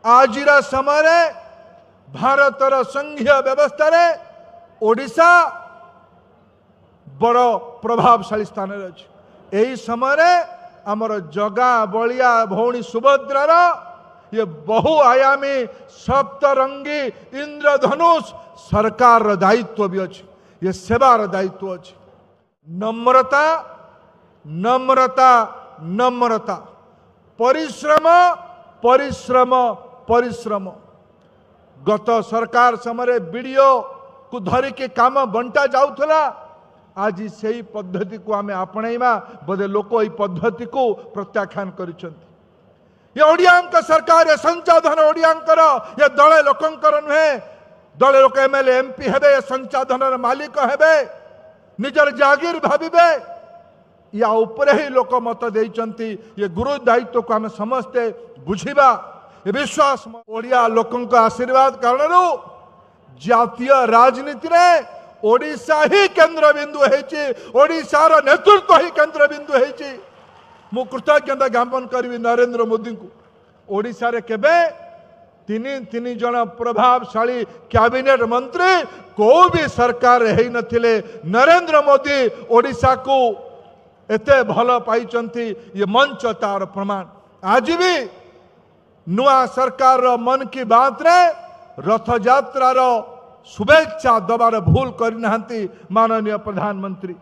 आजिरा समय भारतर संघीय व्यवस्था रे ओडिशा बड़ प्रभावशाली स्थान अच्छे। यही समय आमर जगा बलिया भौणी सुभद्रार ये बहुआयामी सप्तरंगी इंद्रधनुष सरकार दायित्व भी अच्छे। ये सेवार दायित्व अच्छे। नम्रता नम्रता नम्रता परिश्रम परिश्रम परिश्रम। गत सरकार समय बीडीओ को धरिके काम बंटा जाउथला। आज से पद्धति को आम आपणा बोधे लोक ये पद्धति को प्रत्याख्यान करिसेंती। ये ओडियांक सरकार ये संचाधन ओडियांकर ये दले लोकंकर नुहे। दले लोक एमएलए एमपी हेबे संचाधन मालिक हेबे निजर जागीर भाविबे। या उपरे ही लोक मत देइचंती। ये गुरु दायित्व को आम समस्ते बुझिबा ये विश्वास ओडिया लोकंक आशीर्वाद कारण जातीय राजनीति रे ओडिशा ही केंद्र बिंदु है। ओडिशार नेतृत्व ही केंद्र बिंदु है। मु कृतज्ञता ज्ञापन करी नरेंद्र मोदी को। ओडिशा रे केबे तीन जन प्रभावशाली कैबिनेट मंत्री को भी सरकार है नथिले। नरेंद्र मोदी ओडिशा को एते भल पाइचंती ये मंच तार प्रमाण। आज भी नुआ सरकार रो मन की बात रे रथ यात्रा रो शुभेच्छा दबार भूल करना माननीय प्रधानमंत्री।